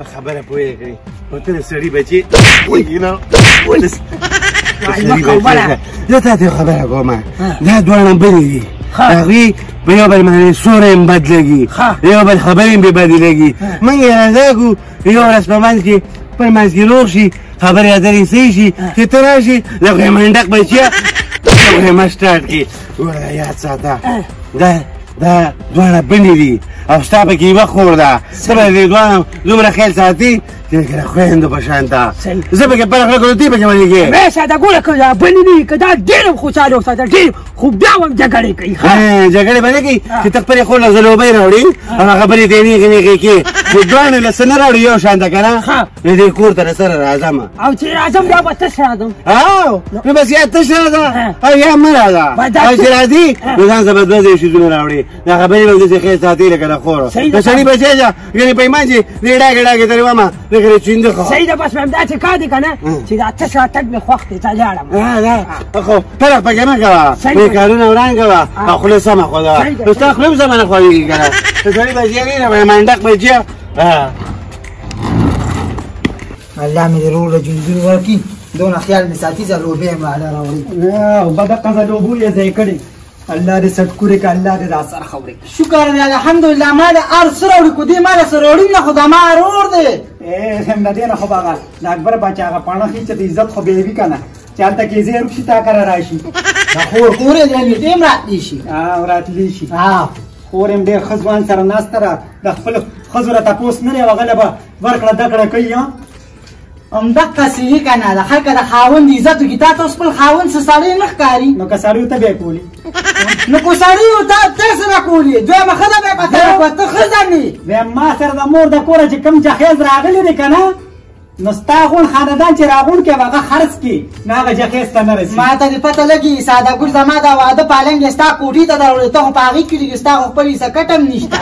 په خبره پوهېږئ او ته د سړي بچې وایي نه زه تا ته یو خبره کوم دا دواړه بلې دي هغوی په یو بل باندې سوری هم بد لګي یو بل خبرې هم بې بدې لګي موږ یې راځه کړو یو ورځ په منځ کې خپل منځ کې روغ شي خبرې اترې صحیح شي چې ته راشي لکه یې منډک بچیه لکه یې مه سټارټ کړي وره یاد ساته دا دواړه بنې دي او ستا پکې یوه خور ده ته به د دې دواړه دومره خیال ساتي چې لکه د خویندو په شان ته زه پکې بله خوله کړو تی پکې باندې کښې همیشه د ګوره که دا بنې نه وي که دا ډېر هم خوشحاله وساته ډېر خو بیا هم جګړې کوي جګړې به نه کوي چې ته خپلې خور له ځلوبۍ راوړي او هغه بلې ته یې نیغې نیغې کړي چې دواړه له څه نه راوړي یو شان ته که نه د دې کور ته رسره راځم او چې راځم بیا به تش راځم او نو بس یا تش راځه او یا مه راځه او چې راځي نو ځان څه به دوه درې شیزونه راوړي دا خبرې به داسې خیال ساتي لکه د خور د سړي بچی ده یعنې په ایمان چې دې ډاګې ډاګې ترې ومه لکه د چینده خو صحیح ده بس مې همداسې کار دی که نه چې دا تش راتګ مې خوښ دی ځه لاړم خو فرق پکې مه کوه دې کارونه وران کوه او خوله سمه خوده نو ستا خوله هم سمه نه خوږېږي که نه د سړي بچی وي نه منډک بچیه الله مې دې روغ له جنځونو ورکړي دونه خیال مې ساتي چې لوبې مې راله راوړي او بده قضا لوبو یې ځای کړې الله دې سټکورې که الله دې را سره خوري شکر دی الحمدلله ما د هر څه راوړي خو دې ما له څه راوړي نه خو دا ما ورور دی د دې نه خو به هغه د اکبر باچا هغه پاڼه ښي چې د عزت خو به یې وي که نه چې هلته کې زیر وشي تا کره راشي دا خور یې دی نږدې هم راتلی شي راتلی شي خور یم ډېر ښه ځوان سره ناسته ده د خپلو ښځو را تپوس نه دی هغه له به ورکړه دکړه کوي همدقسې وي که نه د خلکه د خاوند عزت وکړي تا ته اوس خپل خاوند څه سړی نه ښکاري نو که سړی ته بیا کولي نو که سړی و ته څه به کولي دویمه ښځه بیا په طرف وه ته ښځه نه یې بیا ما سره د مور د کوره چې کوم جهیز راغلی دی که نه نو ستا غون خاندان چې راغونډ کړي هغه خرڅ کړي نو هغه جهیز ته نه رسي ما ته دې پته لګي ساده ګل زما د واده پالنګ یې ستا کوټې ته دروړې ته خو په هغې کې لږ ستا خو خپل حصه کټ هم نشته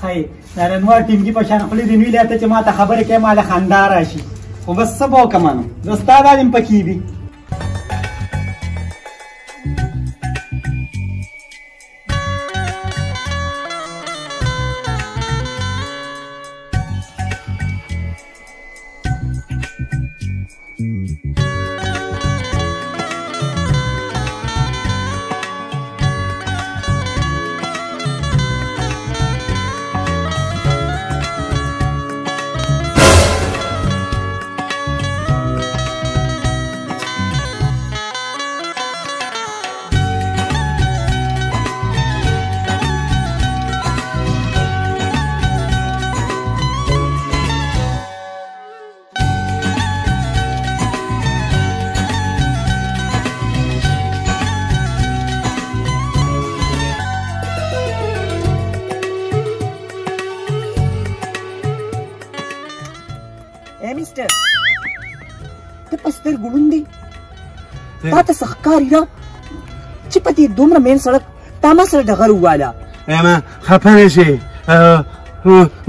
ښایي د رنوار ټینګي په شان خولې دې نیولې ته چې ما ته خبرې کوې ما له خندا راشي خو بس څه به وکړم نو زه ستا دا دې پکې وي میسټر ته په سترګو ړوند دی تا ته څه ښکاري نه چې په دې دومره مین سړک تا ما سره ډغر وواله ما خفه نه شي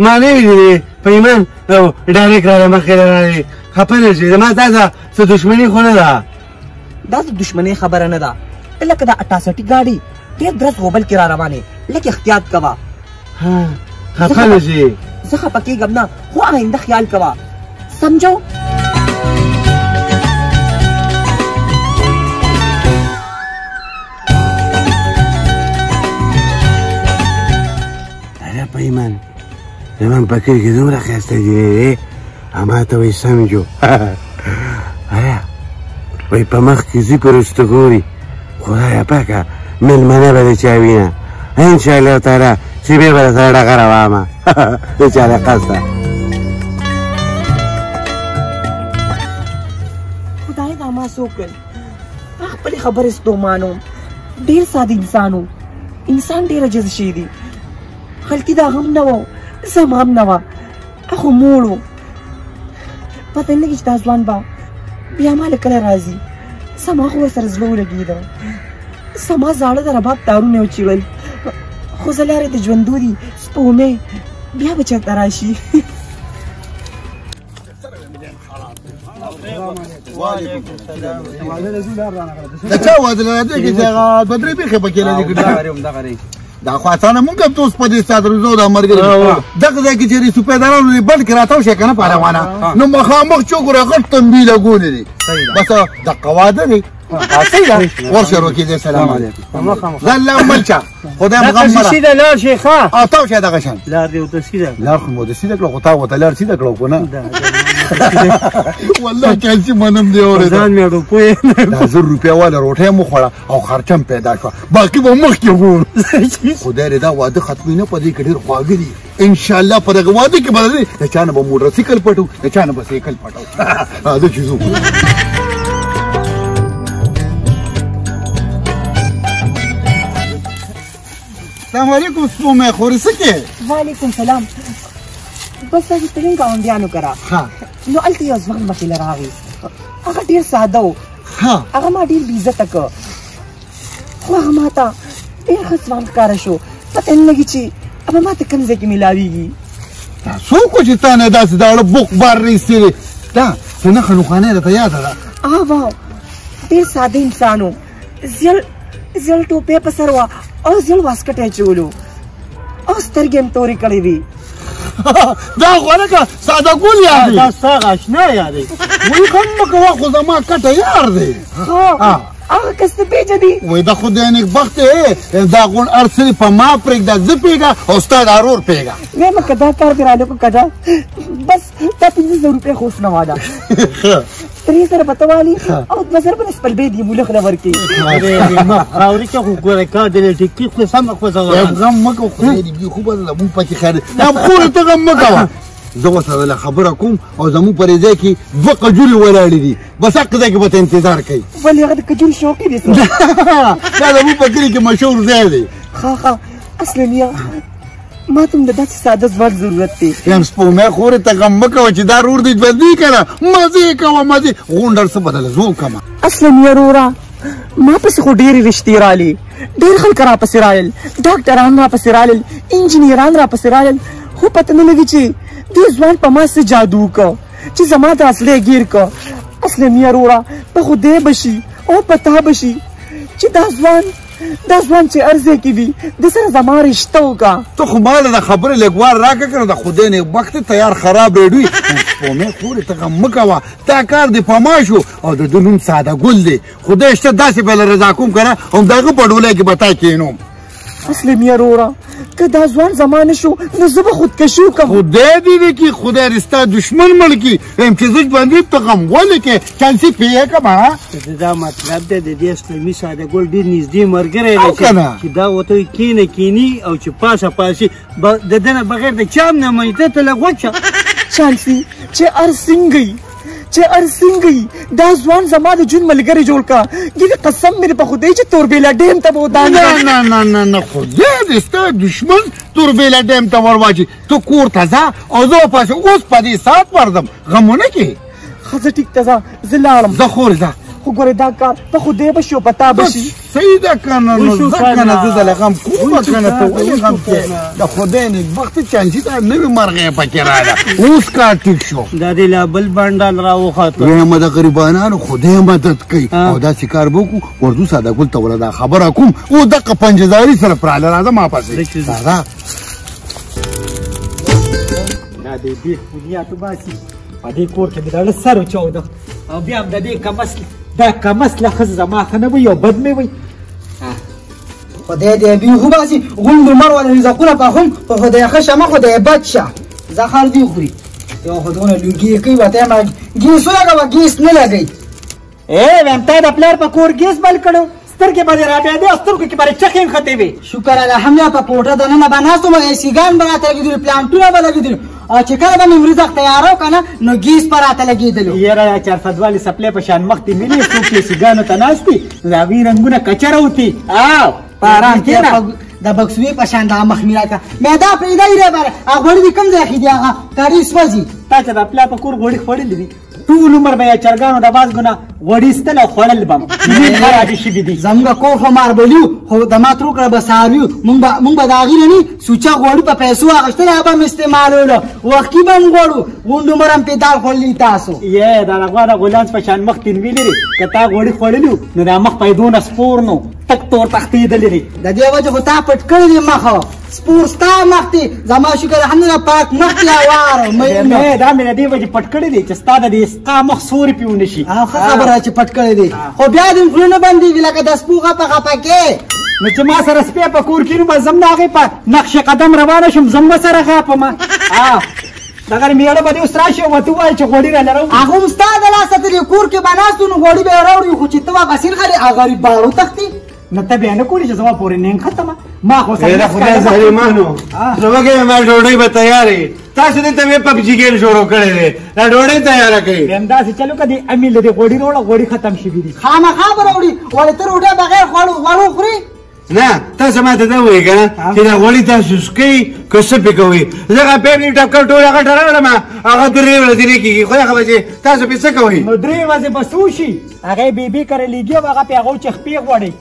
ما نه وي لیدلې په ایمان ډایرکټ راله مخکې راغلې خفه نه شي زما تا ته څه دښمني خو نه ده دا د دښمنۍ خبره نه ده ته لکه دا 68 ګاډي ډېر درز غوبل کې را روانې لږ احتیاط کوه خفه نه شي زه خفه کېږم نه خو آینده خیال کوه समझो अरे पैमान زمان پکر کې دومره ښایسته دی اما ته وایي سمجو آیا وایي په مخ کې ځي په رستو ګوري خدایه پاکه مېلمنه به د چا وینه انشاءالله تعالی چې بیا به سره ډغه روامه د چا د قصده ما څه وکړل ما خپلې خبرې ستومانو ډېر ساده انسان ډېر عجز شی دی غلطي د هغه هم نه وه زما هم نه وه هغه موړ و پته نه لګي چې دا ځوان به بیا ما له کله راځي زما خو ورسره زړه ولګېده زما زاړه د رباب تارونه یې وچیړل خو زه لارې د ژوندو دي سپومې بیا به چېرته راشي د چا واده لري چې هغه بدرې بیخي پکې لري دا خو اسانه مونږ هم اوس په دې صدرزو دا مرګ دغه ځای کې چې سپېدارانو بند کې راتاو شي کنه پهلوانه نو مخامخ چوکره غټ تنبیه لګولې دي بس د قواده دي ورشه روکې دې سلام علیکم زله ملچا خدای مغمره سیده لار شیخه او تاو شه دغه شان لار دی ته سیده لار خو مو د سیده کړو خو تا وته لار سیده کړو کو نه والله کله چې منم دی اورې ځان مې روپې 1000 روپیا والا روټه مو خوړه او خرچم پیدا شو باقي به مخ کې وو خدای دې دا واده ختمینه پدې کې ډېر خواږه دي ان شاء الله په دغه واده کې بدلې چانه به موټر سایکل پټو چانه به سایکل پټو دا چیزو السلام علیکم سپومه خوري سکه وعلیکم سلام بس هغه ترنګ غونډیانو کرا ها نو الته یو ځوان مخې لراغی هغه ډیر ساده و ها هغه ما ډیر بی عزت وکړ خو هغه ماته ډیر ښه ځوان ښکاره شو پته نه لګي چې ابا ماته کوم ځای کې میلاویږي څوک چې تا نه داسې دا بوق بار ریسي دا څنګه خلوخانه راته یاده ده واو ډیر ساده انسان و زیل ټوپې په سر وه او زیل واسکټ یې چولو او سترګې هم تورې کړې وې دا خو لکه ساده ګل یاد دی دا ستا اشنا یادی وایي کم مه کوه خو زما کټه یار دی هغه کس ته پېژنې وایي دا خدای نیکبخت دی دا غونډ هر څه په ما پرېږده زه پېږه او ستا دا ورور پېږه ویمه که دا کار دې رالکو که دا بس دا 500 روپۍ خو اوس نه واده 3 به ته والي او 2 به د سپلبې دي مولخ له ورکې خاورې کې خو ګوره کار دی ټیکي خو سمه خو غم مه کوه خدای دې بي خو به زموږ پکې خیر دا خور ته غم مه کوه زه ورسره له خبره کوم او زموږ په ځای کې 2 قجورې ولاړې دي بس هغه ځای کې به ته انتظار کوي ولې هغه د کجوري شوقي دي دا زموږ په کلي کې مشهور ځای دی ښه اصلا میا ما ته هم د داسې ساده ځوان ضرورت دی یم سپومې خورې ته غم مه کوه چې دا رور دې ژوندي که نه مزې یې کوه مزې غونډر څه بدله زه وکړمه اصلا میا وروره ما پسې خو ډېرې رشتې رالې ډېر خلک راپسې رالل ډاکټران راپسې رالل انجینران راپسې رالل خو پته نه لګي چې دې ځوان په ما څه جادو وکړه چې زما د اصلې ګیر کړه اصلا میا وروره په خدای به شي او په تا به شي چې دا ځوان چې هر ځای کې وي د سره زما رشته وکړه ته خو ماله د خبرې لږوار راکړه که نه د خدای نیکبخت تیار خراب ریډوي سپومې خورې ته غم مه کوه دا کار دې په ما شو او د ده نوم ساده ګل دی خدای شته داسې به له رضا کوم که نه همدغه په ډولۍ کې به تا کښېنوم اصل میا وروره که دا ځوان زما نه شو نو زه به خودکشي وکړم خدای دې وکړي خدای دې ستا دشمن مړ کړي یم چې زه ژوندي ته غم ولې کې چانسي پېښه کړم دا مطلب دی د دې اسلامي ساده ګل ډېر نږدې ملګری او که نه چې دا ورته کینی او چې پاسه پاسي د ده نه بغیر د چا هم نه مني ته ته لږ وچه چانسي چې ارسنګي دا ځوان زما د جون ملګری جوړ کا ګیله قسم مې په خدای چې توربېلا ډیم ته به ودانګم نه خدای دې ستا دشمن توربېلا ډیم ته ور واچي ته کور ته ځه او زه ورپسې اوس په دې ساعت ورځم غم ونه کړې ښه زه ټیک ته ځه زه لاړم زه خورې ځه خو ګورې دا کار په خدای به شي او په تا به شي صحیح ده که نه نو ځه که نه زه دله غم کومه که نه ته ولې غم کوې د خدای نیکبخته چانسي دا نوې مرغۍ پکې راغله اوس کار ټیک شو دا دې لا بل بنډال راوخته وایم د غریبانانو خدای مدد کوي او داسې کار به وکړو ورځو ساده ګل ته وله دا خبره کوم او دقه پنجهزاري سره پراله راځه ما پسې راځه دا دې بیخ بنیاد وباسي په دې کور کې مې د اړه سر وچاوده او بیا هم د دې کمسله ښځه زما ښه نه وي او بد مې وي خدای دې بیخ وباسي غونډ لمر ولا رزقونه پخوم په خدای ښه شه مه خدای بد شه زخر دې خوري یو خو دونه لوګي کوي ورته یم ګیس ولګوه ګیس نه لګوي ویم تا د پلار په کور ګیس بل کړو سترګې به دې رابیادې او سترګو کې به دې چخې نښتې وي شکر الحمدلله په کوټه دننه به ناست وم ایسیګان به راته لګېدلي پلانټونه به لګېدلي او چې کله به مې رزق تیاره که نه نو ګیس به راته لګېدلو یاره چارفدوالې سپلې په شان مخ دې ملي څوک چې سیګانو ته ناست وي د هغوی رنګونه کچره وتي او په ارام کښېنه د بکسوې په شان دغه مخ مې راکړه معده پرېږده یې راباره هغه غوړي دې کوم ځای کې دي هغه کاري سوځي تا چې د پلار په کور غوړي خوړلي دي ټول عمر به یې چرګانو د باز ګونه غوړي ایستل او خوړل به م خرابې شوي دي زموږ کور خو ماربلیو خو د ما تروکړه به څارویو موږ به د هغې نه نه سوچه غوړي په پیسو اخیستل هغه به م استعمالولو وختي به م غوړو غونډ عمر هم پې دال خوړلي تاسو یې دا غوا د غولانس په شان مخ تنوي لري که تا غوړي خوړلي وو نو دا مخ په یې دونه سپور نو تک تور تښتېدلی دی د دې وجه خو تا پټ کړی دی مخه سپور ستا مخ دی زما شکر الحمدلله پاک مخ دی هوار دا مې د دې وجې پټ کړی دی چې ستا د دې ستا مخ سوري پې ونه شي ښه خبره چې پټ کړی دی خو بیا دې خوله نه بندېږي لکه د سپو غپه غپه کې نو چې ما سره سپی په کور کې نو به زم د هغې په نقش قدم روانه شم زم به سره غاپم دغه میړه به دې اوس راشي او ورته ووایي چې غوړي را لرو هغه هم ستا د لاسه ترې کور کې به ناست نو غوړي به یې راوړي خو چې ته واپس خلې هغه غریب باړو تښتي نو ته بیا نه کولی چې زما پورې نیم ختمه ما خو دا خدای ظالمانو زموږ ما ډوډۍ به تیارې تاسو دلته مې پبجي ګیم شروع کړی دی دا ډوډۍ تیاره کوي همداسې چلو که دې امي له دې غوړي راوړه غوړي ختم شوي دي خامخا به راوړي ولې ته روټۍ بغیر غوړو خوري نه تاسو ماته دا وایئ که نه چې دا غوړي تاسو سکئ که څه پې کوئ زه هغه پیپلي ټپکر ټول هغه ټراوړم هغه 3 ورځې نه کېږي خو هغه به چې تاسو پې څه کوئ نو 3 ورځې به څه وشي هغه یې بیبي کرلیږي او هغه پې هغه چخپې غوړي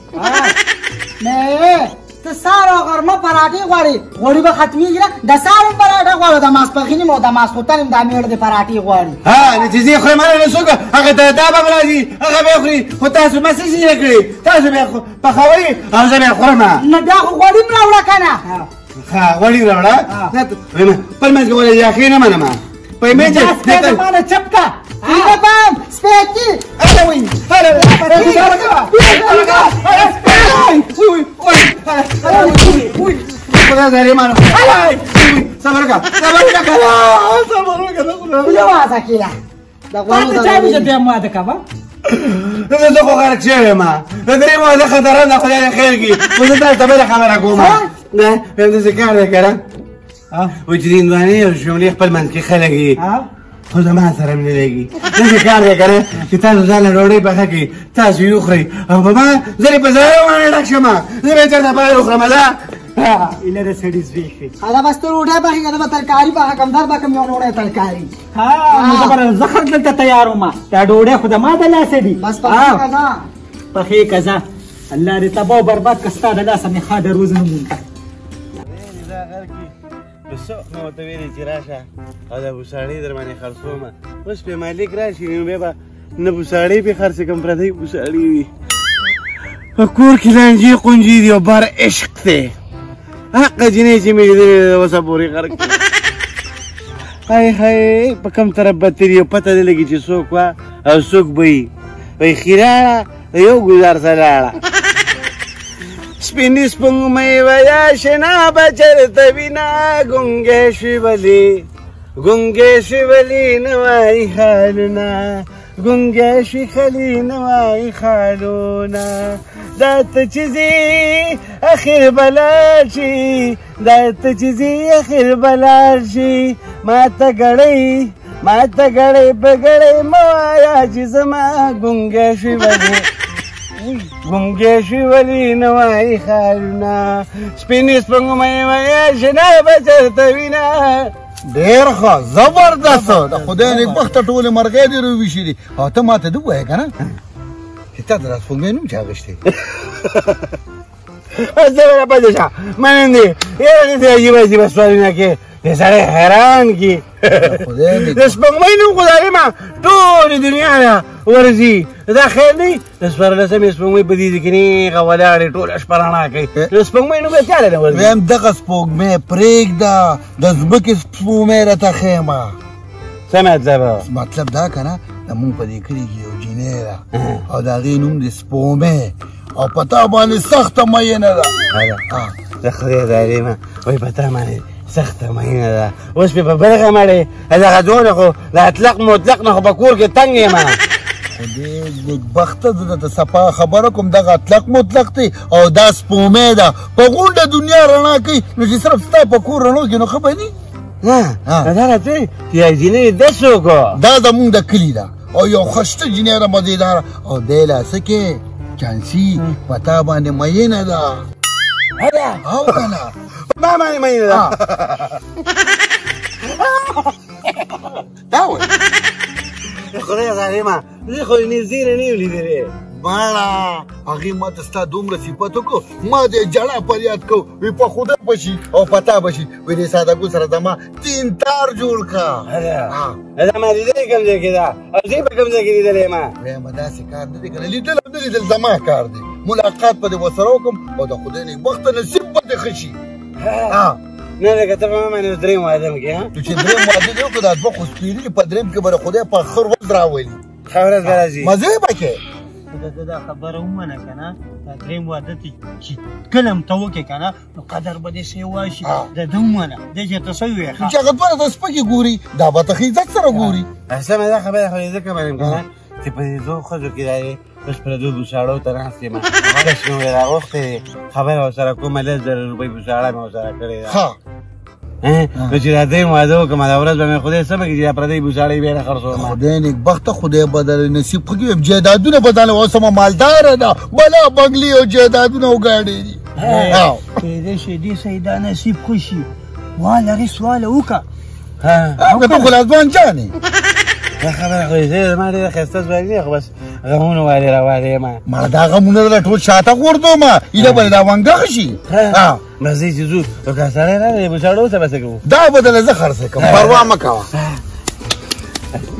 نه ته سهار او غرمه پراټې غواړې غوړي به ختمېږي نه د سهار هم پراټه غواړو د ماسپښین هم او د ماسخوتن هم دا میړه د پراټې غواړي نو چې زه خورم نه څوک هغه ته دا به راځي هغه به خوري خو تاسو ما څه یې کړي تاسو به پخوئ او زه به خورم نه بیا خو غوړي هم راوړه که نه ښه غوړي راوړه خپل منځ کې ولې یخې نه منم په مې چې مانه چپ کا هغه پام سپېکي خدا ظالمانو صبر وکړه ولې وازه کېله تاته چا وي چې بیا مو واده کوه زه خو غرق شوی یم د درې واده خطران د خدای خیر کړي خو زه تاسو ته بله خبره کوم نه همداسې کار دی که نه وایي چې د هندوانې او شملې خپل منځ کې خلک یي خو زما سره مې نه لګي داسې کار دی که نه چې تاسو ځان له ډوډۍ پخه کړئ تاسو یې وخورئ او په ما زه دې په زړه باندې ډک شم زه به یې چېرته بهر وخورم ده ایله د سړي زوی شوې هغه بس ته روټۍ پخې که ته به ترکاري پخه کم در به کم یو ډوډۍ ترکاري نو زه به زه خر دلته تیار وم دا ډوډۍ خو د ما د لاسه دي بس پخې که ځه پخې که ځه الله دې تباه و برباد که ستا د لاسه مې ښه د روز نه مونده څه ما ورته ویلې چې راشه او د بوساړې در باندې خرڅومه اوس پې مالک راشي نو بیا به نه بوساړې پې خرڅ کړم پردۍ بوساړې وي په کور کې لانجې قونجې دي او بار عشق دی حقه جینۍ چې مې لیدلې ده اوسه پورې غرق های های په کوم طرف به تېر یو پته نه لګي چې څوک وه او څوک به وي وایي خیراړه د یو ګزار سره لاړه سپینې سپوږمۍ ویا شنا به چېرته وینه ګونګې شوې ولې نه وایي حالونه ګونګې شوې خلي نه وایي خالونه دا ته چې ځې اخر به لاړ شي دا ته چې ځې اخر به لاړ شي ما ته ګړۍ په ګړۍ مه وایه چې زما ګونګې شوې ولې نه وایي خالونه سپینې سپوږمۍ وایه شنا به چېرته وینه ډېر ښه زبردست د خدای نېکبخته ټولې مرغۍ دې روویشي دي او ته ما ته ده ووایه که نه چې تا د راسپوږمۍ نوم چا اخیستی زه به راپاتې شه منم دې یاره دې عجیبه سوالونه کې دې سړی حیران کي د سپوږمۍ نوم خو د علمه ټولې دنیا نه ورځي دا خیر دی د څوارلسمې سپوږمۍ په دې کې نیغه ولاړې ټوله شپه رڼا کوي د سپوږمۍ نوم بیا چاله نه ورځي ویم دغه سپوږمۍ پرېږده د ځمکې سپوږمۍ راته ښیمه څه مطلب دا که نه زمونږ په دې کلي کې یو جینۍ ده او د هغې نوم د سپوږمۍ او په تا باندې سخته مینه ده د خدای د علمه وایي په تا باندې سخته مینه ده اوس مې په برخه مړې دغه دونه خو د اطلق مطلق نه خو په کور کې تنګ یم خدای نېکبخته زه درته صفا خبره کوم دغه اطلق مطلق دی او دا سپوږمۍ ده په غونډه دنیا رڼا کوي نو چې صرف ستا په کور رڼو کې نو ښه به ني نه دا راته چې جینۍ ده څوک دا زمونږ د کلي ده او یو ښایسته جینۍ ده مزېداره او دی لا څه کې چانسي په تا باندې مینه ده او که نه ما باندې مینه ده دا وایي خدای ظالمه زه خو یې نږدې نه یم لیدلی ماړه هغې ما ته ستا دومره صفت وکړو ما د یې جړه فریاد کو وی په خدای بشي او په تا بشي وی دې سادهګو سره زما تین تار جوړ کړه دا ما لیدلی کوم ځای کې ده او زه په کوم ځای کې لیدلی یم ویمه داسې کار نه دی که نه لیدل او نه لیدل زما کار دی ملاقات به دې ورسره وکړم او د خدای نیکبخته نصیب به دې ښه شي نه لکه ته په ما باندې درېیم واده م کې نو چې درېیم واده دې وکړو دا دوه خو سپېري په درېیم کې به د خدای په ښه ورځ راولي ښه ورځ به راځي مزه یې پکې دا خبره ومنه که نه دا درېیم واده چې کله هم ته وکړې که نه نو قدر به دې څه واشي د ده ومنه دی چې ته څه ووایې چې هغه دواړه ته سپکې ګوري دا به ته ښه عزت سره ګوري سمه دا خبره خو یې ځکه منم که نه چې په دې دوه ښځو کې دا دی اوس پردو بوساړو ته ناست یم کش مې ورې راغوښتې دی خبره ورسره کومه 10,000 روپۍ بوساړه مې ورسره کړې ده نو چې دا درېیم واده وکړم دا ورځ به مې خدای څه به کړي چې دا پردۍ بوساړې بیا نه خرڅوم خدای نیکبخته خدای به در نصیب ښه کړي جایدادونه به دله اوس هم مالداره ده بلا بنګلي او جایدادونه او ګاډۍ دي کېدای شي دې سړي دا نصیب ښه شي واله هغې سواله وکړه که ته خو لازمان جانې دا خبره خو یې زه زما ډېره ښایسته ځواني دی خو بس غمونه والې راوالې یم ما دا غمونه دله ټول شاته غورځوم ایله به دا وانګه ښه شي بس دی چې ځو نو که سړی راغی بوساړو څه به څه کوو دا به دله زه خرڅه کړم پروا مه کوه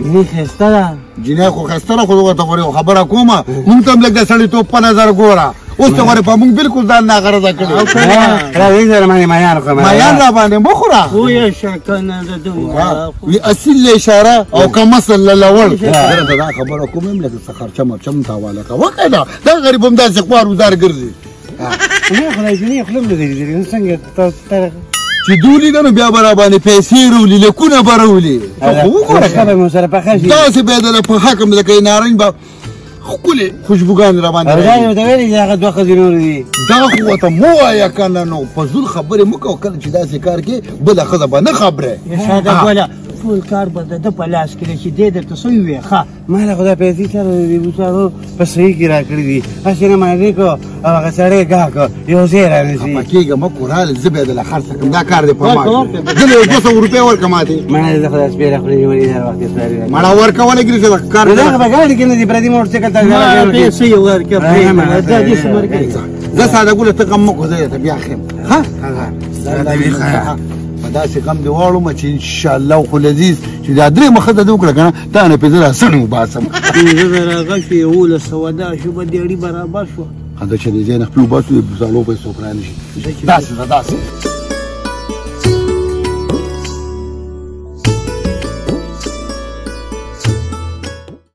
جینۍ ښایسته ده جینۍ خو ښایسته ده خو زه ورته غوړې خبره کومه مونږ ته هم لږ د سړیتوب په نظر ګوره اوس ته غوړې په مونږ بلکل ځان ناغرضه کړې راځئ سره باندې مایان خورم مایان را باندې مه خوره پوه شه که نه د ده وي اصیل له اشاره او کمسل له لوړ زه درته دا خبره کوم یم لکه څه خرچه مرچه م ته حواله کوه که نه دا غریب هم داسې خوار وزار ګرځي نه خدای جینۍ خوله م نه دی لیدلې نو څنګه تاسو چې دولي ده نو بیا به راباندې پیسې راولي لیکونه به راولي ښه به مې ورسره پخه شي داسې بیا دله په حکم لکه یې نارنج به ښکلې خوشبوګانې راباندې او دا یې ورته ویلې چې هغه دوه ښځې نورې دي دغه خو ورته مه وایه که نه نو په زور خبرې مه کوه کله چې داسې کار کې بله ښځه به نه خبرې ساده ګوله ټول کار به د ده په لاس کې دی چې دی درته څه ووایې ښه ما له خو دا پیسې چا د بوساړو په صحیح کې را کړي دي هسې نه مالې کړو او هغه سړی ګاه کړو یو ځای را نه شي خفه کېږه مه کوراله زه بیا دله خرڅه کړم دا کار دی په ما زه له یو 200 روپۍ ورکړه ماتې مړه زه خو دا سپېره خولې نیولې هر وخت یې سپارې را مړه ورکولی ګرې چې کار دا خو په ګاډي کې نه دي پردي موټرسایکل ته پیسې یې ورکړه دا دې څه ورکړي زه ساده ګوله ته غم مه کوه زه درته بیا ښیم ښه په داسې غم دې واړومه چې انشاءالله خو لذیذ چې دا درېیمه ښځه دې وکړه که نه تا نه پې زه راسڼ وباسم 15,000 شو 11,000 شو به دیړي برابر شو دا چې دې ځای نه خپل وباسو د بوساړو پیسو پرانه شي داسې ده داسې